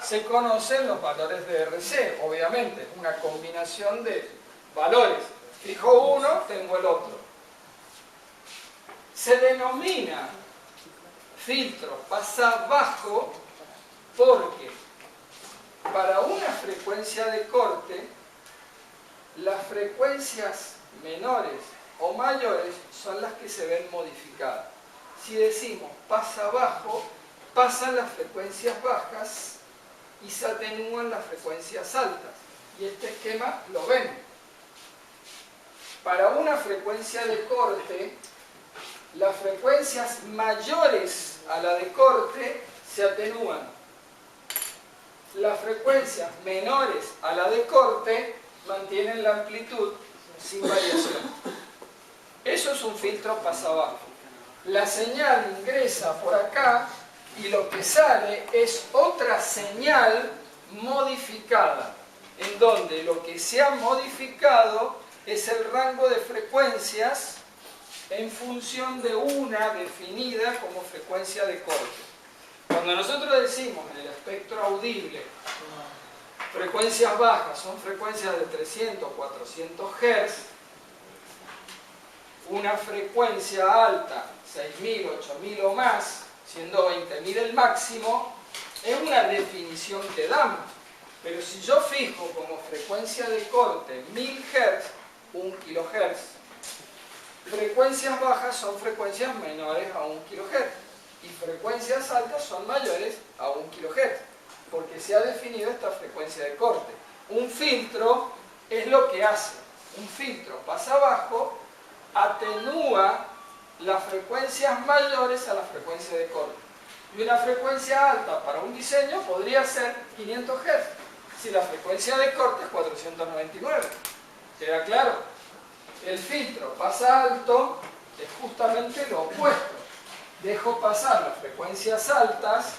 se conocen los valores de RC, obviamente, una combinación de valores. Fijo uno, tengo el otro. Se denomina filtro pasabajo porque para una frecuencia de corte, las frecuencias menores o mayores son las que se ven modificadas. Si decimos pasabajo, pasan las frecuencias bajas y se atenúan las frecuencias altas. Y este esquema lo ven. Para una frecuencia de corte, las frecuencias mayores a la de corte se atenúan. Las frecuencias menores a la de corte mantienen la amplitud sin variación. Eso es un filtro pasabajo. La señal ingresa por acá y lo que sale es otra señal modificada, en donde lo que se ha modificado es el rango de frecuencias en función de una definida como frecuencia de corte. Cuando nosotros decimos en el espectro audible, frecuencias bajas son frecuencias de 300, 400 Hz, una frecuencia alta, 6.000, 8.000 o más, siendo 20.000 el máximo, es una definición que damos. Pero si yo fijo como frecuencia de corte 1000 Hz, 1 kHz, frecuencias bajas son frecuencias menores a 1 kHz y frecuencias altas son mayores a 1 kHz, porque se ha definido esta frecuencia de corte. Un filtro es lo que hace. Un filtro pasabajo atenúa las frecuencias mayores a la frecuencia de corte. Y una frecuencia alta para un diseño podría ser 500 Hz, si la frecuencia de corte es 499. ¿Queda claro? El filtro pasa alto es justamente lo opuesto. Dejo pasar las frecuencias altas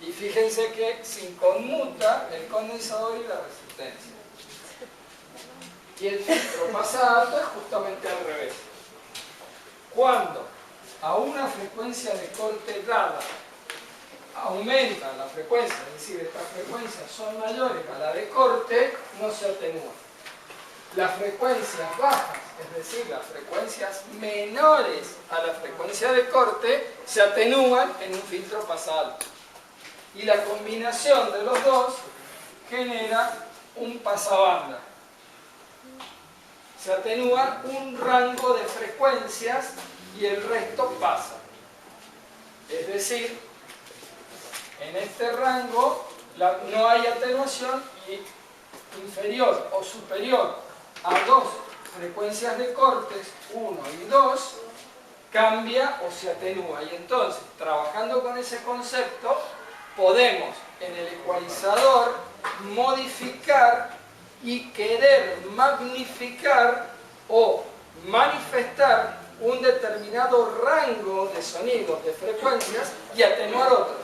y fíjense que se conmuta el condensador y la resistencia. Y el filtro pasa alto es justamente al revés. Cuando a una frecuencia de corte dada aumenta la frecuencia, es decir, estas frecuencias son mayores a la de corte, no se atenúa. Las frecuencias bajas, es decir, las frecuencias menores a la frecuencia de corte, se atenúan en un filtro pasa alto. Y la combinación de los dos genera un pasabanda. Se atenúa un rango de frecuencias y el resto pasa. Es decir, en este rango no hay atenuación y inferior o superior a dos frecuencias de cortes, 1 y 2, cambia o se atenúa. Y entonces, trabajando con ese concepto, podemos en el ecualizador modificar y querer magnificar o manifestar un determinado rango de sonidos, de frecuencias, y atenuar otros.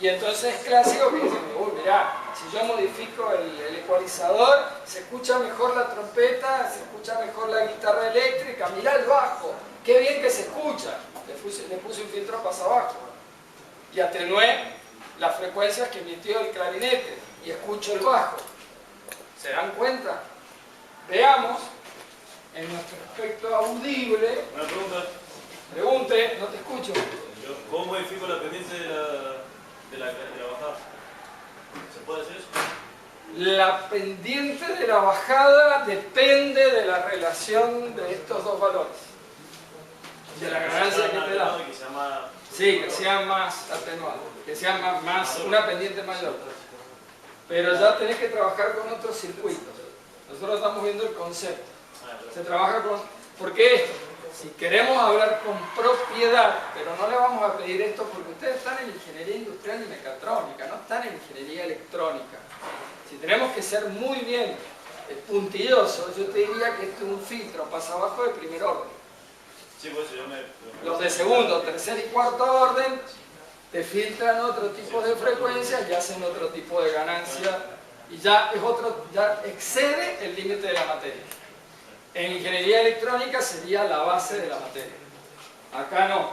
Y entonces es clásico que dicen, uy, mirá, si yo modifico el ecualizador, se escucha mejor la trompeta, se escucha mejor la guitarra eléctrica, mirá el bajo, qué bien que se escucha. Le puse un filtro pasabajo y atenué las frecuencias que emitió el clarinete y escucho el bajo. ¿Se dan cuenta? Veamos en nuestro espectro audible. Una pregunta. Pregunte, no te escucho. ¿Cómo modifico la pendiente de la bajada? ¿Se puede hacer eso? La pendiente de la bajada depende de la relación de estos dos valores. De la ganancia que te da. Sí, que sea más atenuado, que sea más una pendiente mayor. Pero ya tenés que trabajar con otros circuitos. Nosotros estamos viendo el concepto. Se trabaja con... Porque esto, si queremos hablar con propiedad, pero no le vamos a pedir esto porque ustedes están en ingeniería industrial y mecatrónica, no están en ingeniería electrónica. Si tenemos que ser muy bien puntillosos, yo te diría que este es un filtro pasabajo de primer orden. Sí, pues yo Los de segundo, tercer y cuarto orden te filtran otro tipo de frecuencias y hacen otro tipo de ganancia y ya excede el límite de la materia. En ingeniería electrónica sería la base de la materia. Acá no.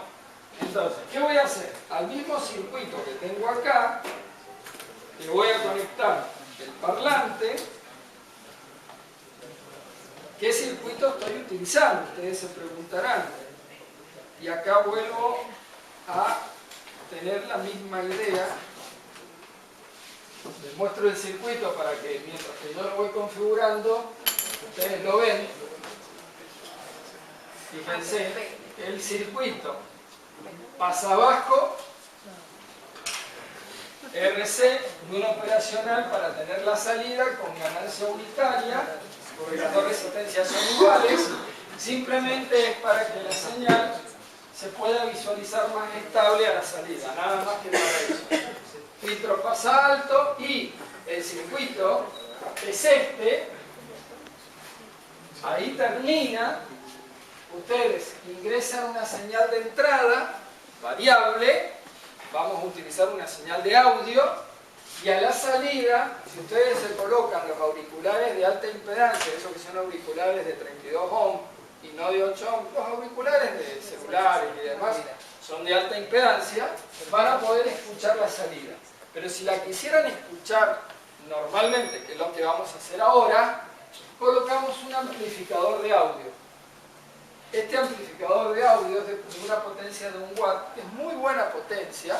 Entonces, ¿qué voy a hacer? Al mismo circuito que tengo acá, le está el parlante. ¿Qué circuito estoy utilizando? Ustedes se preguntarán. Y acá vuelvo a tener la misma idea. Les muestro el circuito para que mientras que yo lo voy configurando, ustedes lo ven. Fíjense, el circuito pasa abajo, RC, y un operacional para tener la salida con ganancia unitaria, porque las dos resistencias son iguales. Simplemente es para que la señal se pueda visualizar más estable a la salida, nada más que para eso. Filtro pasa alto y el circuito es este. Ahí termina. Ustedes ingresan una señal de entrada variable, vamos a utilizar una señal de audio, y a la salida, si ustedes se colocan los auriculares de alta impedancia, esos que son auriculares de 32 ohms y no de 8 ohms, los auriculares de celulares y demás son de alta impedancia, van a poder escuchar la salida. Pero si la quisieran escuchar normalmente, que es lo que vamos a hacer ahora, colocamos un amplificador de audio. Este amplificador de audio es de una potencia de 1 watt, es muy buena potencia,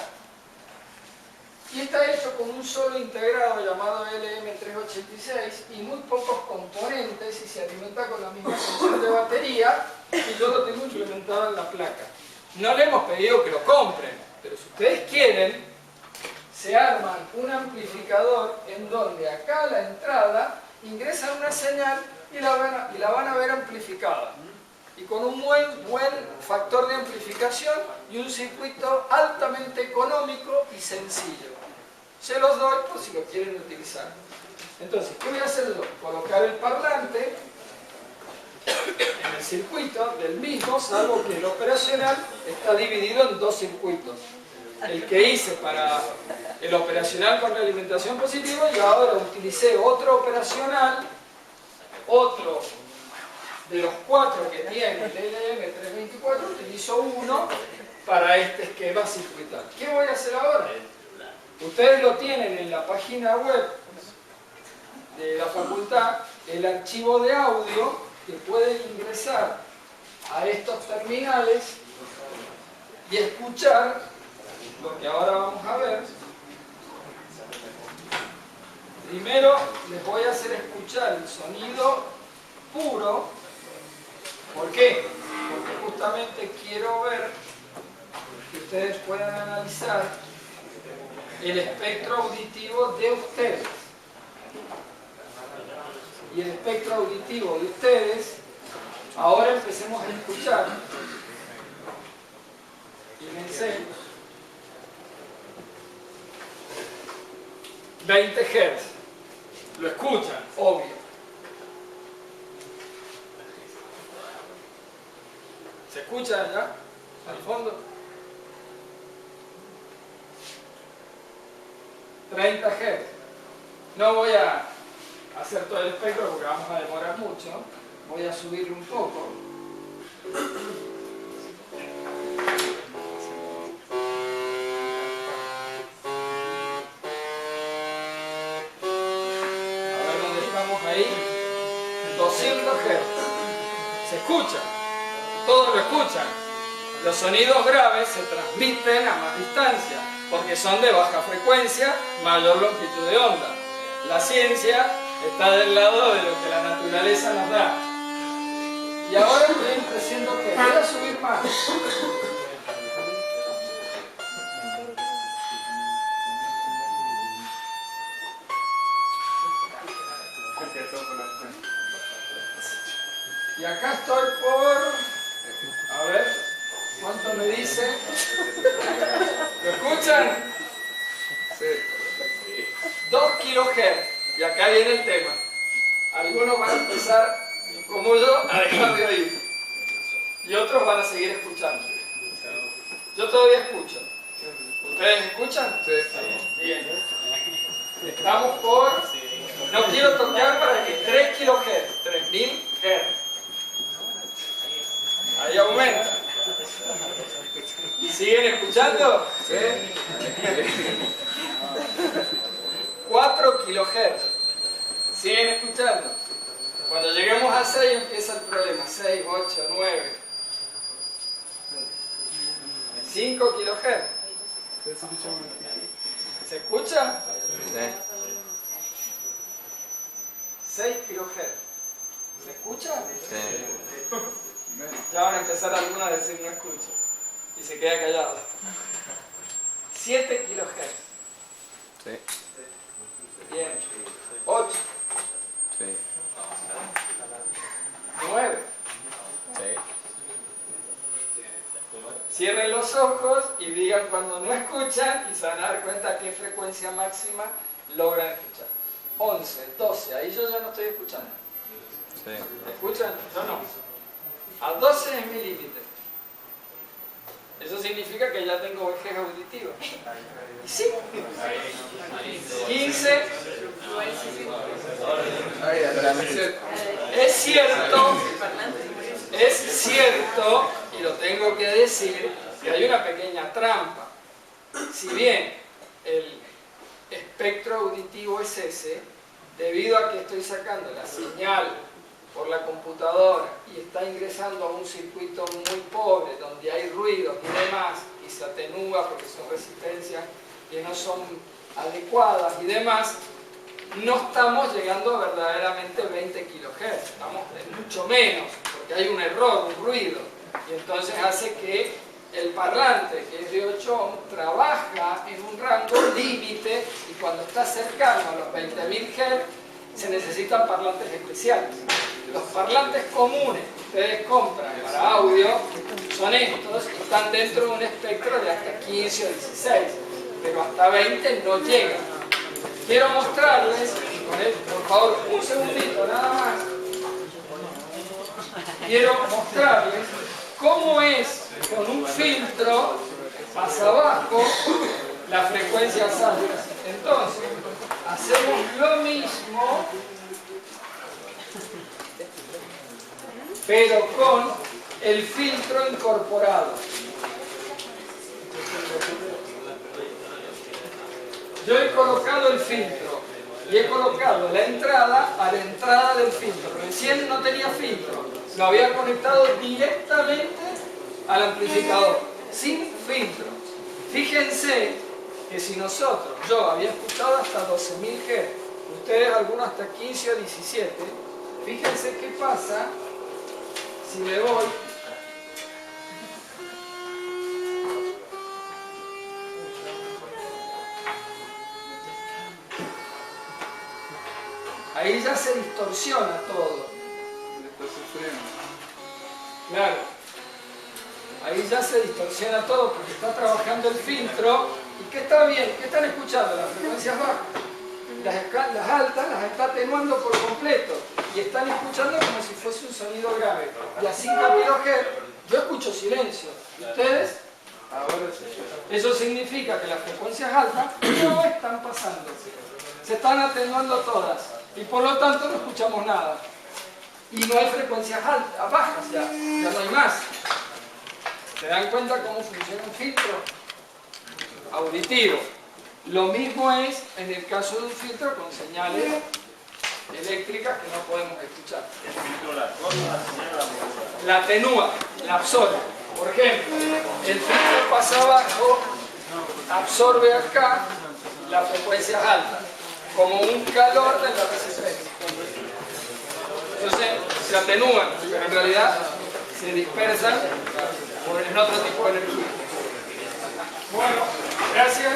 y está hecho con un solo integrado llamado LM386 y muy pocos componentes, y se alimenta con la misma función de batería, y yo lo tengo implementado en la placa. No le hemos pedido que lo compren, pero si ustedes quieren, se arman un amplificador en donde acá a la entrada ingresan una señal y la van a ver amplificada. Y con un buen factor de amplificación y un circuito altamente económico y sencillo. Se los doy por si lo quieren utilizar. Entonces, ¿qué voy a hacer yo? Colocar el parlante en el circuito del mismo, salvo que el operacional está dividido en dos circuitos. El que hice para el operacional con realimentación positiva, y ahora utilicé otro operacional, otro de los 4 que tiene el LM324, utilizo uno para este esquema circuital. ¿Qué voy a hacer ahora? Ustedes lo tienen en la página web de la facultad, el archivo de audio que pueden ingresar a estos terminales y escuchar lo que ahora vamos a ver. Primero les voy a hacer escuchar el sonido puro. ¿Por qué? Porque justamente quiero ver que ustedes puedan analizar el espectro auditivo de ustedes. Y el espectro auditivo de ustedes, ahora empecemos a escuchar. Fíjense. 20 Hz. Lo escuchan, obvio. ¿Se escucha allá? Al fondo. 30 Hz. No voy a hacer todo el espectro porque vamos a demorar mucho. Voy a subir un poco. A ver dónde estamos ahí. 200 Hz. ¿Se escucha? Todos lo escuchan. Los sonidos graves se transmiten a más distancia porque son de baja frecuencia, mayor longitud de onda. La ciencia está del lado de lo que la naturaleza nos da. Y ahora estoy diciendo que voy a subir más. Y acá estoy por... A ver, ¿cuánto me dice? ¿Lo escuchan? Sí. 2 kHz. Y acá viene el tema. Algunos van a empezar, como yo, a dejar de oír. Y otros van a seguir escuchando. Yo todavía escucho. ¿Ustedes escuchan? Sí. Bien. Estamos por... No quiero tocar para que 3 kHz, 3000 Hz. Ahí aumenta. ¿Y siguen escuchando? Sí. 4 5 kilohertz. ¿Siguen escuchando? Cuando lleguemos a 6 empieza el problema. 6, 8, 9. 5 kilohertz. ¿Se escucha? Sí. 6 kilohertz. ¿Se escucha? Sí. Ya van a empezar algunos a decir no escucho. Y se queda callado. 7 kilohertz. Sí. Bien. 8. Sí. 9. Sí. Cierren los ojos y digan cuando no escuchan y se van a dar cuenta a qué frecuencia máxima logran escuchar. 11, 12, ahí yo ya no estoy escuchando. Sí. ¿Escuchan? Yo no. A 12 es mi límite. Eso significa que ya tengo vejez auditiva. ¿Y sí? 15. Es cierto, y lo tengo que decir, que hay una pequeña trampa. Si bien el espectro auditivo es ese, debido a que estoy sacando la señal por la computadora y está ingresando a un circuito muy pobre, donde hay ruidos y demás, y se atenúa porque son resistencias que no son adecuadas y demás, no estamos llegando a verdaderamente 20 kHz, estamos de mucho menos, porque hay un error, un ruido, y entonces hace que el parlante, que es de 8 ohms, trabaja en un rango límite, y cuando está cercano a los 20.000 Hz, se necesitan parlantes especiales. Los parlantes comunes que ustedes compran para audio son estos, y están dentro de un espectro de hasta 15 o 16, pero hasta 20 no llegan. Quiero mostrarles, por favor, un segundito nada más. Quiero mostrarles cómo es con un filtro más abajo la frecuencia alta. Entonces, hacemos lo mismo, pero con el filtro incorporado. Yo he colocado el filtro y he colocado la entrada a la entrada del filtro. Recién no tenía filtro, lo había conectado directamente al amplificador, sin filtro. Fíjense que si nosotros, yo había escuchado hasta 12.000 Hz, ustedes algunos hasta 15 o 17, fíjense qué pasa si le voy ahí ya se distorsiona todo. Claro. Ahí ya se distorsiona todo porque está trabajando el filtro. ¿Y qué está bien? ¿Qué están escuchando? Las frecuencias bajas. Las altas las está atenuando por completo. Y están escuchando como si fuese un sonido grave. Y a 5 kHz yo escucho silencio. ¿Y ustedes? Eso significa que las frecuencias altas no están pasando. Se están atenuando todas. Y por lo tanto no escuchamos nada. Y no hay frecuencias altas, bajas ya no hay más. ¿Se dan cuenta cómo funciona un filtro auditivo? Lo mismo es en el caso de un filtro con señales eléctricas que no podemos escuchar. El filtro la corta, la señal La atenúa, la absorbe. Por ejemplo, el filtro pasa abajo, absorbe acá las frecuencias altas, como un calor de la resistencia. Entonces se atenúan, pero en realidad se dispersan en otro tipo de energía. Bueno, gracias.